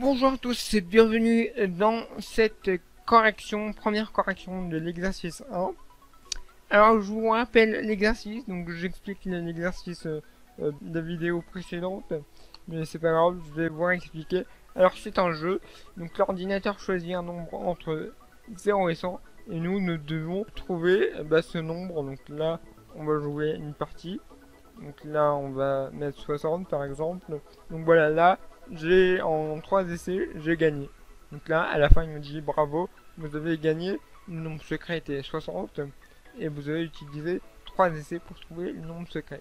Bonjour à tous et bienvenue dans cette première correction de l'exercice 1. Alors je vous rappelle l'exercice, donc j'explique l'exercice de la vidéo précédente, mais c'est pas grave, je vais vous expliquer. Alors c'est un jeu, donc l'ordinateur choisit un nombre entre 0 et 100, et nous devons trouver ce nombre. Donc là on va jouer une partie, donc là on va mettre 60 par exemple. Donc voilà, là j'ai en 3 essais, j'ai gagné. Donc là, à la fin, il me dit bravo, vous avez gagné, le nombre secret était 60, et vous avez utilisé 3 essais pour trouver le nombre secret.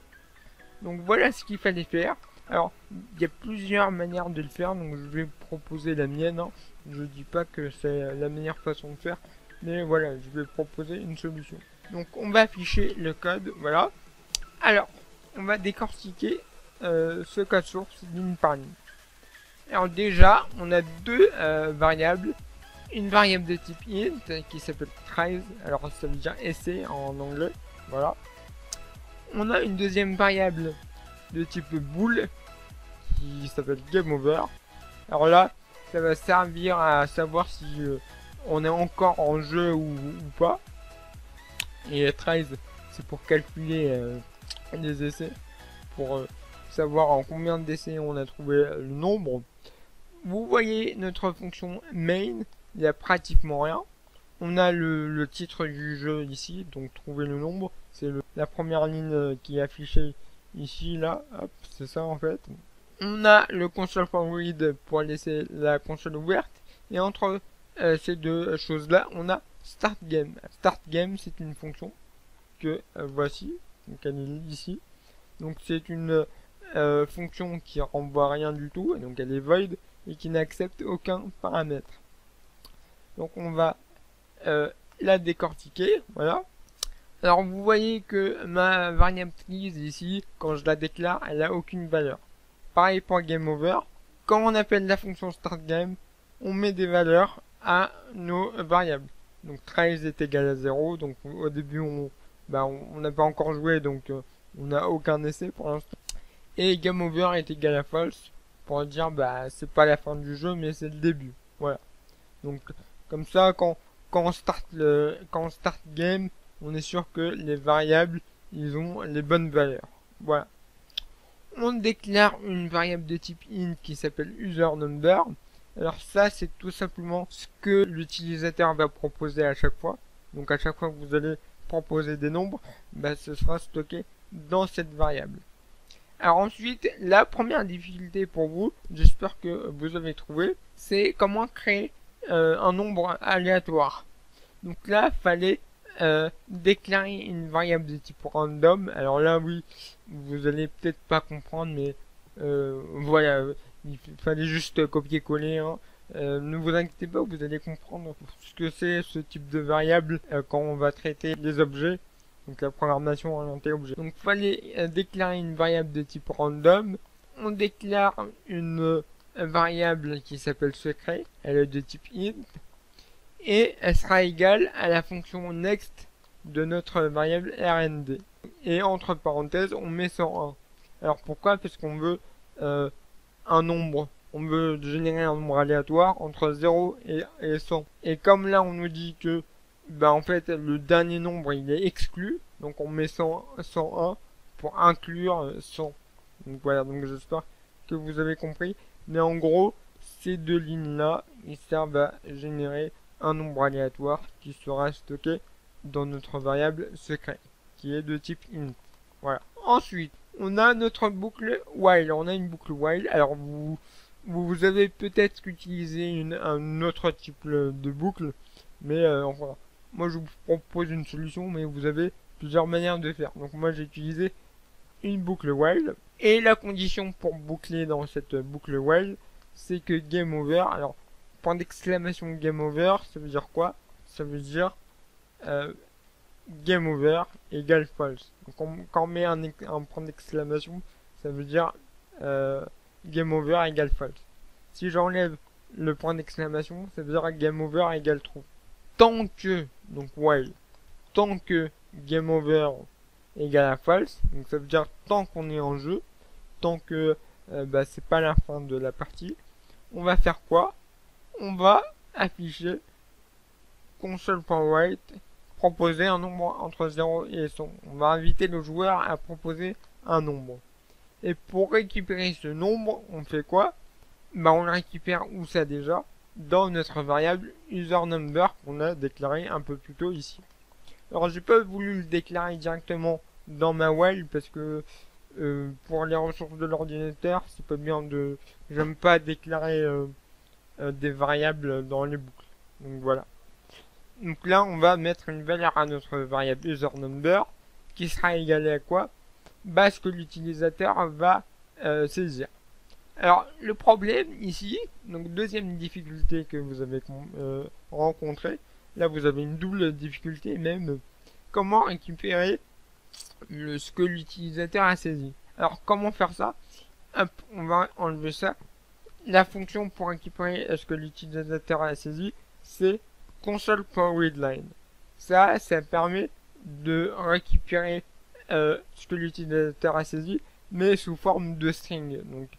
Donc voilà ce qu'il fallait faire. Alors, il y a plusieurs manières de le faire, donc je vais proposer la mienne. Hein. Je dis pas que c'est la meilleure façon de faire, mais voilà, je vais proposer une solution. Donc on va afficher le code, voilà. Alors, on va décortiquer ce code source ligne par ligne. Alors déjà, on a deux variables. Une variable de type int qui s'appelle tries, alors ça veut dire essai en anglais, voilà. On a une deuxième variable de type bool qui s'appelle gameover. Alors là, ça va servir à savoir si on est encore en jeu ou pas. Et tries, c'est pour calculer les essais, pour savoir en combien d'essais on a trouvé le nombre. Vous voyez notre fonction main, il n'y a pratiquement rien. On a le titre du jeu ici, donc trouver le nombre, c'est la première ligne qui est affichée ici, là, hop, c'est ça en fait. On a le console forward pour laisser la console ouverte, et entre ces deux choses-là, on a start game. Start game, c'est une fonction que voici, donc elle est ici. Donc c'est une fonction qui renvoie rien du tout, donc elle est void, et qui n'accepte aucun paramètre. Donc on va la décortiquer, voilà. Alors vous voyez que ma variable trees ici, quand je la déclare, elle a aucune valeur. Pareil pour gameover. Quand on appelle la fonction startGame, on met des valeurs à nos variables. Donc trees est égal à 0, donc au début on n'a pas encore joué, donc on n'a aucun essai pour l'instant. Et gameover est égal à false, pour dire c'est pas la fin du jeu mais c'est le début, voilà. Donc comme ça quand on start game, on est sûr que les variables ils ont les bonnes valeurs, voilà. On déclare une variable de type int qui s'appelle userNumber. Alors ça c'est tout simplement ce que l'utilisateur va proposer à chaque fois. Donc à chaque fois que vous allez proposer des nombres, ce sera stocké dans cette variable. Alors ensuite, la première difficulté pour vous, j'espère que vous avez trouvé, c'est comment créer un nombre aléatoire. Donc là, fallait déclarer une variable de type random. Alors là, oui, vous allez peut-être pas comprendre, mais voilà, il fallait juste copier-coller. Hein. Ne vous inquiétez pas, vous allez comprendre ce que c'est ce type de variable quand on va traiter les objets. Donc la programmation orientée objet. Donc il fallait déclarer une variable de type random. On déclare une variable qui s'appelle secret. Elle est de type int. Et elle sera égale à la fonction next de notre variable rnd. Et entre parenthèses, on met 101. Alors pourquoi? Parce qu'on veut un nombre. On veut générer un nombre aléatoire entre 0 et 100. Et comme là on nous dit que en fait le dernier nombre il est exclu, donc on met 101 pour inclure 100. Donc voilà, donc j'espère que vous avez compris. Mais en gros, ces deux lignes là, ils servent à générer un nombre aléatoire qui sera stocké dans notre variable secret, qui est de type int. Voilà. Ensuite, on a notre boucle while. On a une boucle while. Alors vous avez peut-être utilisé un autre type de boucle, mais enfin, moi je vous propose une solution, mais vous avez plusieurs manières de faire. Donc moi j'ai utilisé une boucle while, et la condition pour boucler dans cette boucle while, c'est que game over. Alors point d'exclamation game over, ça veut dire quoi? Ça veut dire game over égale false. Donc quand on met un point d'exclamation, ça veut dire game over égale false. Si j'enlève le point d'exclamation, ça veut dire game over égale true. Tant que, donc while, tant que game over égale à false, donc ça veut dire tant qu'on est en jeu, tant que c'est pas la fin de la partie, on va faire quoi? On va afficher console.write, proposer un nombre entre 0 et 100. On va inviter le joueur à proposer un nombre. Et pour récupérer ce nombre, on fait quoi? Bah on le récupère où ça déjà? Dans notre variable userNumber qu'on a déclaré un peu plus tôt ici. Alors j'ai pas voulu le déclarer directement dans ma while parce que pour les ressources de l'ordinateur, c'est pas bien de... J'aime pas déclarer des variables dans les boucles. Donc voilà. Donc là, on va mettre une valeur à notre variable userNumber qui sera égalée à quoi? Bah, ce que l'utilisateur va saisir. Alors, le problème ici, donc deuxième difficulté que vous avez rencontrée, là vous avez une double difficulté même, comment récupérer ce que l'utilisateur a saisi. Alors, comment faire ça? Hop, on va enlever ça. La fonction pour récupérer ce que l'utilisateur a saisi, c'est console.readline. Ça permet de récupérer ce que l'utilisateur a saisi, mais sous forme de string. Donc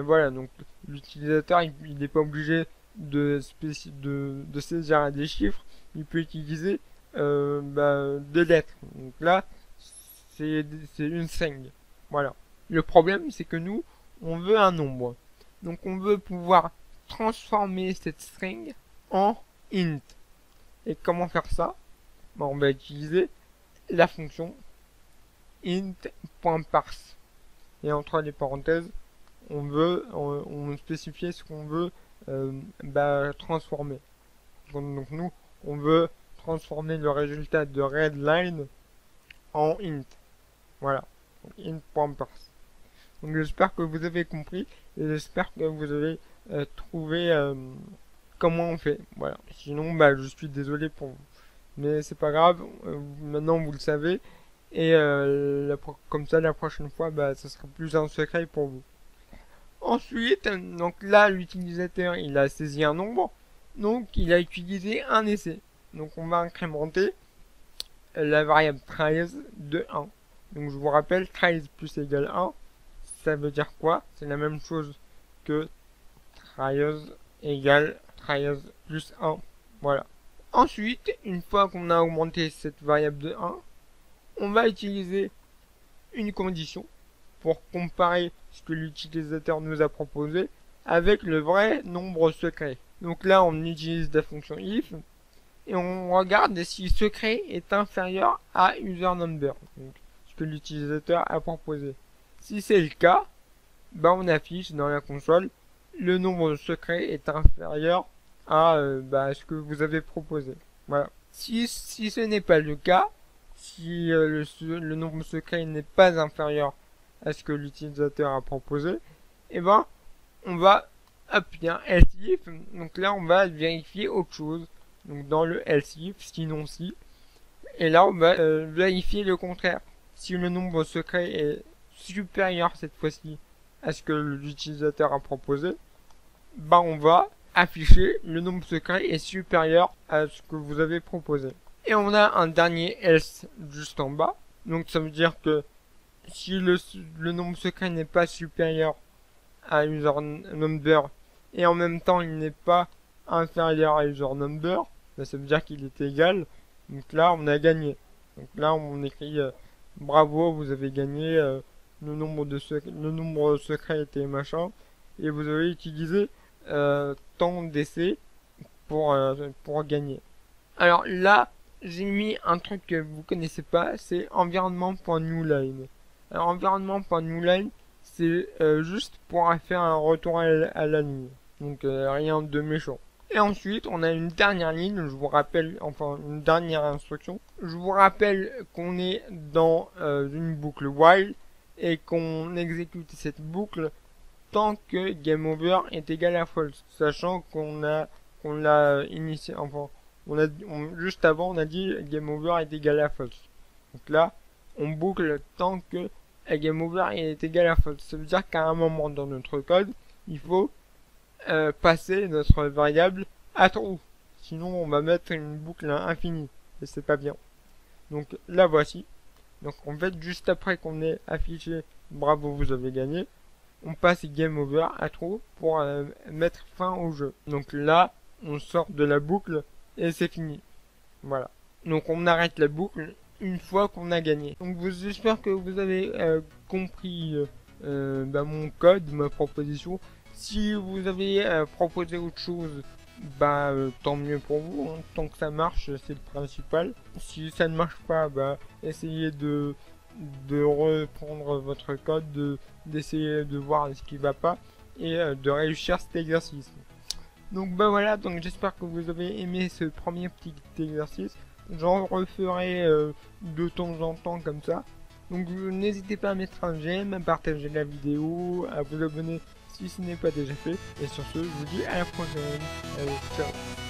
voilà, donc l'utilisateur il n'est pas obligé de saisir des chiffres, il peut utiliser des lettres. Donc là, c'est une string. Voilà. Le problème, c'est que nous, on veut un nombre. Donc on veut pouvoir transformer cette string en int. Et comment faire ça? On va utiliser la fonction int.parse. Et entre les parenthèses, on spécifie ce qu'on veut transformer. Donc nous, on veut transformer le résultat de readline en int. Voilà. int.parse. Donc j'espère que vous avez compris et j'espère que vous avez trouvé comment on fait. Voilà. Sinon, je suis désolé pour vous. Mais c'est pas grave, maintenant vous le savez. Et comme ça, la prochaine fois, ça sera plus un secret pour vous. Ensuite, donc là, l'utilisateur, il a saisi un nombre. Donc, il a utilisé un essai. Donc, on va incrémenter la variable 13 de 1. Donc, je vous rappelle, 13 plus égale 1. Ça veut dire quoi? C'est la même chose que 13 égale 13 plus 1. Voilà. Ensuite, une fois qu'on a augmenté cette variable de 1, on va utiliser une condition pour comparer ce que l'utilisateur nous a proposé avec le vrai nombre secret. Donc là, on utilise la fonction if et on regarde si secret est inférieur à userNumber, donc ce que l'utilisateur a proposé. Si c'est le cas, on affiche dans la console le nombre secret est inférieur à ce que vous avez proposé. Voilà. Si ce n'est pas le cas, si le nombre secret n'est pas inférieur à ce que l'utilisateur a proposé, on va appuyer un else if. Donc là, on va vérifier autre chose. Donc dans le else if, sinon si. Et là, on va vérifier le contraire. Si le nombre secret est supérieur cette fois-ci à ce que l'utilisateur a proposé, on va afficher le nombre secret est supérieur à ce que vous avez proposé. Et on a un dernier else juste en bas. Donc ça veut dire que si le nombre secret n'est pas supérieur à userNumber et en même temps il n'est pas inférieur à userNumber, ça veut dire qu'il est égal. Donc là on a gagné. Donc là on écrit bravo, vous avez gagné, le nombre secret était machin et vous avez utilisé tant d'essais pour gagner. Alors là, j'ai mis un truc que vous connaissez pas, c'est environnement.newline. Alors environnement.newline, c'est juste pour faire un retour à la ligne. Donc rien de méchant. Et ensuite, on a une dernière ligne, je vous rappelle, enfin une dernière instruction. Je vous rappelle qu'on est dans une boucle while et qu'on exécute cette boucle tant que GameOver est égal à false, sachant qu'on l'a initié, enfin juste avant on a dit GameOver est égal à false. Donc là, on boucle tant que GameOver est égal à false. Ça veut dire qu'à un moment dans notre code, il faut passer notre variable à true. Sinon, on va mettre une boucle infinie et c'est pas bien. Donc la voici. Donc en fait, juste après qu'on ait affiché bravo, vous avez gagné, on passe game over à trop pour mettre fin au jeu. Donc là, on sort de la boucle et c'est fini. Voilà. Donc on arrête la boucle une fois qu'on a gagné. Donc j'espère que vous avez compris mon code, ma proposition. Si vous avez proposé autre chose, tant mieux pour vous, hein. Tant que ça marche, c'est le principal. Si ça ne marche pas, essayez de reprendre votre code, d'essayer de voir ce qui va pas et de réussir cet exercice. Donc voilà, donc j'espère que vous avez aimé ce premier petit exercice. J'en referai de temps en temps comme ça. Donc n'hésitez pas à mettre un j'aime, à partager la vidéo, à vous abonner si ce n'est pas déjà fait. Et sur ce, je vous dis à la prochaine. Allez, ciao.